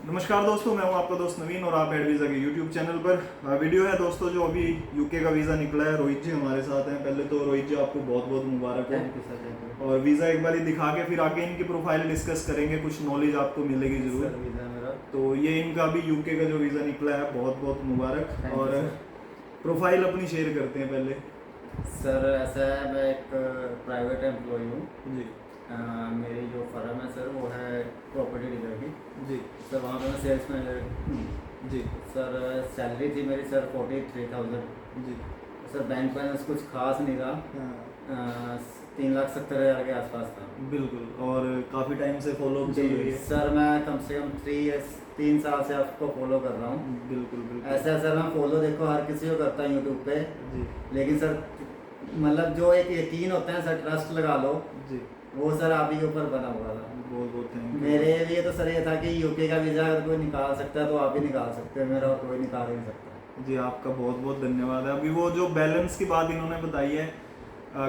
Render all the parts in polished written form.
नमस्कार दोस्तों, मैं हूं आपका दोस्त नवीन और आप एड वीज़ा के यूट्यूब चैनल पर वीडियो है दोस्तों। जो अभी यूके का वीज़ा निकला है, रोहित जी हमारे साथ हैं। पहले तो रोहित जी आपको बहुत बहुत मुबारक थैंक यू सर, थैंक हो। और वीज़ा एक बार दिखा के फिर आगे इनकी प्रोफाइल डिस्कस करेंगे, कुछ नॉलेज आपको मिलेगी यू ज़रूर। सर। वीज़ा मेरा तो ये इनका अभी यूके का जो वीज़ा निकला है, बहुत बहुत मुबारक। Thank you, और sir. प्रोफाइल अपनी शेयर करते हैं पहले। सर ऐसा है, मैं एक प्राइवेट एम्प्लॉय हूँ। जी मेरी जो फर्म है सर वो है प्रॉपर्टी डीलर की। जी सर वहाँ पे मैं सेल्स मैनेजर हूँ। जी सर सैलरी थी मेरी सर 43,000। जी। सर बैंक बैलेंस कुछ खास नहीं था। हाँ 3,70,000 के आसपास था। बिल्कुल। और काफ़ी टाइम से फॉलो चल रही जी है। सर, मैं कम से कम 3 साल से आपको फॉलो कर रहा हूँ। बिल्कुल बिल्कुल। ऐसा सर मैं फॉलो देखो हर किसी को करता हूँ यूट्यूब पे, जी लेकिन सर मतलब जो एक यकीन होता है सर, ट्रस्ट लगा लो, जी। वो सर आप ही के ऊपर बना हुआ था। बहुत बहुत थैंक यू। मेरे लिए तो सर ये था कि यूके का वीज़ा अगर कोई निकाल सकता है तो आप ही निकाल सकते हो, मेरा और कोई निकाल ही नहीं सकता। जी आपका बहुत बहुत धन्यवाद है। अभी वो जो बैलेंस की बात इन्होंने बताई है,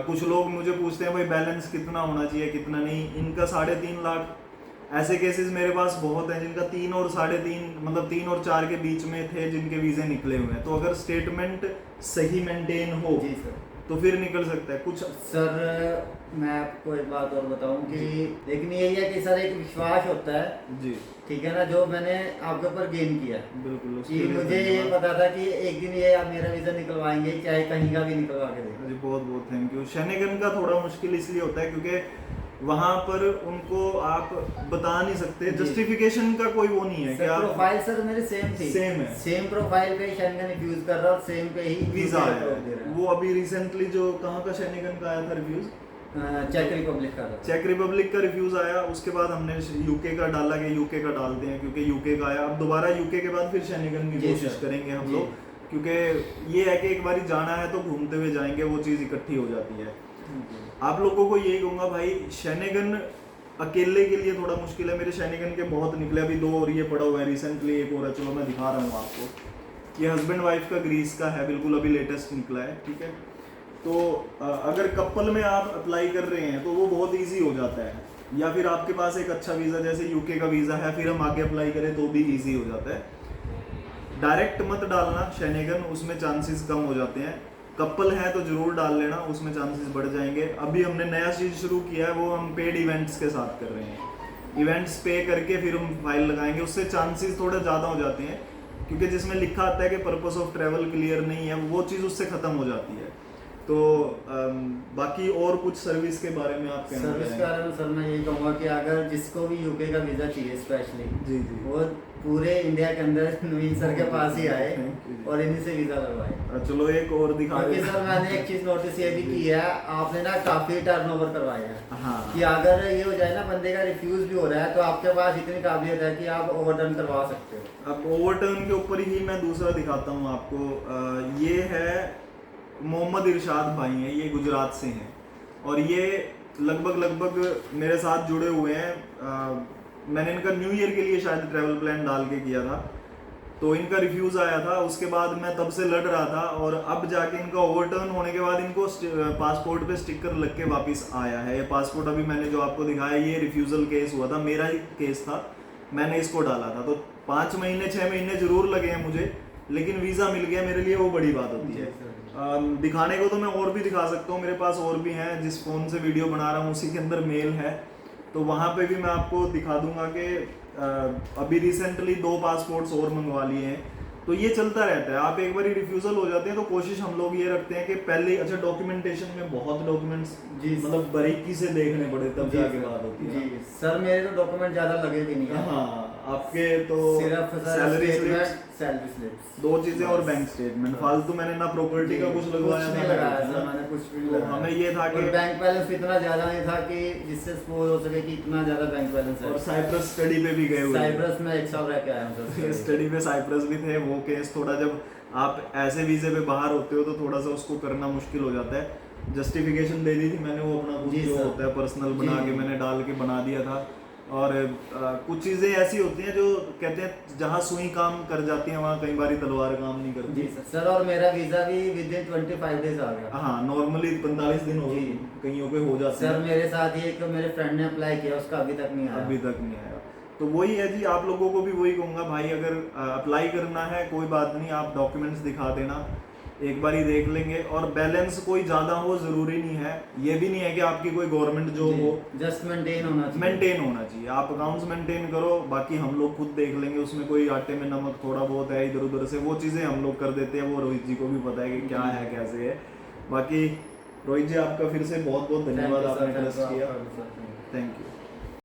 कुछ लोग मुझे पूछते हैं भाई बैलेंस कितना होना चाहिए कितना नहीं। इनका 3.5 लाख ऐसे केसेस मेरे पास बहुत हैं जिनका 3 और 3.5 मतलब 3 और 4 के बीच में थे, जिनके वीज़े निकले हुए हैं। तो अगर स्टेटमेंट सही मेंटेन हो जी सर। तो फिर निकल सकता है कुछ। सर मैं आपको एक बात और बताऊं कि लेकिन यही है कि सर एक विश्वास होता है, जी ठीक है ना, जो मैंने आपके ऊपर गेन किया बिल्कुल। उसके कि लिए मुझे ये धन्यवाद। पता था कि एक दिन ये आप मेरा वीज़ा निकलवाएंगे, चाहे कहीं का भी निकलवा के दें। जी बहुत बहुत थैंक यू। शेनेगन का थोड़ा मुश्किल इसलिए होता है क्योंकि वहां पर उनको आप बता नहीं सकते, जी। जस्टिफिकेशन का कोई वो नहीं है कि सर आप। प्रोफाइल सर मेरी सेम थी, सेम है। सेम प्रोफाइल पे ही शेंगन यूज कर रहा और सेम पे ही वीजा वीजा आया दे रहा है। वो अभी रिसेंटली जो कहाँ का शेनेगन का आया था रिव्यूज, है। चेक रिपब्लिक का था। चेक रिपब्लिक का रिव्यूज आया। उसके बाद हमने यूके का डाला कि यूके का डालते हैं क्योंकि यूके का आया। अब दोबारा यूके के बाद फिर शेनेगन की जी कोशिश सर। करेंगे हम जी। लोग, क्योंकि ये है कि एक बार जाना है तो घूमते हुए जाएंगे, वो चीज़ इकट्ठी हो जाती है। आप लोगों को यही कहूँगा भाई, शेनेगन अकेले के लिए थोड़ा मुश्किल है। मेरे शेनेगन के बहुत निकले, अभी 2 और ये पड़ा हुआ है, रिसेंटली एक और है। चलो मैं दिखा रहा हूँ आपको। ये हस्बैंड वाइफ का ग्रीस का है, बिल्कुल अभी लेटेस्ट निकला है, ठीक है। तो अगर कपल में आप अप्लाई कर रहे हैं तो वो बहुत इजी हो जाता है, या फिर आपके पास एक अच्छा वीज़ा जैसे यूके का वीज़ा है, फिर हम आगे अप्लाई करें तो भी इजी हो जाता है। डायरेक्ट मत डालना शेनेगन, उसमें चांसेस कम हो जाते हैं। कपल है तो जरूर डाल लेना, उसमें चांसेस बढ़ जाएंगे। अभी हमने नया चीज़ शुरू किया है, वो हम पेड इवेंट्स के साथ कर रहे हैं। इवेंट्स पे करके फिर हम फाइल लगाएंगे, उससे चांसेस थोड़े ज़्यादा हो जाते हैं, क्योंकि जिसमें लिखा आता है कि पर्पस ऑफ ट्रैवल क्लियर नहीं है, वो चीज़ उससे ख़त्म हो जाती है। तो बाकी और कुछ सर्विस के बारे में आप कहना सर्विस के चाहेंगे? बारे में सर मैं यही कहूँगा कि अगर जिसको भी यूके का वीज़ा चाहिए स्पेशली, जी जी। वो पूरे इंडिया के अंदर नवीन सर के पास ही आए Thank you। और इन्हीं से वीज़ा लगवाए। चलो एक और दिखा क्योंकि रहे सर मैंने एक चीज़ नोटिस ये भी की है, आपने ना काफ़ी टर्नओवर करवाया है हाँ कि अगर ये हो जाए ना बंदे का रिफ्यूज़ भी हो रहा है तो आपके पास इतनी काबिलियत है कि आप ओवरटर्न करवा सकते हो। अब ओवरटर्न के ऊपर ही मैं दूसरा दिखाता हूँ आपको। ये है मोहम्मद इरशाद भाई हैं, ये गुजरात से हैं और ये लगभग मेरे साथ जुड़े हुए हैं। मैंने इनका न्यू ईयर के लिए शायद ट्रैवल प्लान डाल के किया था, तो इनका रिफ्यूज़ आया था। उसके बाद मैं तब से लड़ रहा था और अब जाके इनका ओवरटर्न होने के बाद इनको पासपोर्ट पे स्टिकर लग के वापस आया है। ये पासपोर्ट अभी मैंने जो आपको दिखाया, ये रिफ्यूज़ल केस हुआ था, मेरा ही केस था, मैंने इसको डाला था। तो 5 महीने 6 महीने ज़रूर लगे हैं मुझे, लेकिन वीज़ा मिल गया मेरे लिए, वो बड़ी बात होती है। दिखाने को तो मैं और भी दिखा सकता हूँ, मेरे पास और भी हैं। जिस फ़ोन से वीडियो बना रहा हूँ उसी के अंदर मेल है, तो वहाँ पे भी मैं आपको दिखा दूंगा कि अभी रिसेंटली 2 पासपोर्ट्स और मंगवा लिए हैं। तो ये चलता रहता है। आप एक बार रिफ्यूज़ल हो जाते हैं तो कोशिश हम लोग ये रखते हैं कि पहले अच्छा डॉक्यूमेंटेशन में बहुत डॉक्यूमेंट्स जी मतलब बारीकी से देखने पड़े, तब जी जाके सर। बात होती है। जी सर, मेरे तो डॉक्यूमेंट ज़्यादा लगे भी नहीं है। हाँ आपके तो सिर्फ salary statement, slips, salary slips, 2 चीज़ें और बैंक स्टेटमेंट। फालतू मैंने ना प्रॉपर्टी का कुछ लगवाया नहीं ना लगाया कुछ, सर, मैंने कुछ भी नहीं तो लगाया। हमें ये था कि बैंक बैलेंस इतना ज़्यादा नहीं था कि जिससे सपोज हो सके कि इतना ज़्यादा बैंक बैलेंस है। और साइप्रस स्टडी पे भी गए हुए थे। साइप्रस में 1 साल रह के आया हूँ सर। स्टडी में साइप्रस भी थे। वो केस थोड़ा, जब आप ऐसे वीज़े पे बाहर होते हो तो थोड़ा सा उसको करना मुश्किल हो जाता है। जस्टिफिकेशन दे दी थी मैंने, वो अपना कुछ जी जो सर। होता है पर्सनल जी, बना के जी। मैंने डाल के बना दिया था। और कुछ चीज़ें ऐसी होती हैं जो कहते हैं जहाँ सुई काम कर जाती है वहाँ कई बार तलवार काम नहीं करती। जी सर। और मेरा वीज़ा भी विदिन 25 डेज आ गया। हाँ नॉर्मली 45 दिन हो जी। कईयों पे हो जाते सर हैं। मेरे साथ ही एक मेरे फ्रेंड ने अप्लाई किया, उसका अभी तक नहीं आया। अभी तक नहीं आया। तो वही है जी, आप लोगों को भी वही कहूँगा भाई, अगर अप्लाई करना है कोई बात नहीं, आप डॉक्यूमेंट्स दिखा देना, एक बार ही देख लेंगे। और बैलेंस कोई ज़्यादा हो ज़रूरी नहीं है, ये भी नहीं है कि आपकी कोई गवर्नमेंट जॉब हो, जस्ट मेंटेन होना चाहिए। मेंटेन होना चाहिए। आप अकाउंट्स मेंटेन करो, बाकी हम लोग खुद देख लेंगे, उसमें कोई आटे में नमक थोड़ा बहुत है इधर उधर से, वो चीज़ें हम लोग कर देते हैं, वो रोहित जी को भी पता है कि क्या है कैसे है। बाकी रोहित जी आपका फिर से बहुत बहुत धन्यवाद, आपने ट्रस्ट किया, थैंक यू।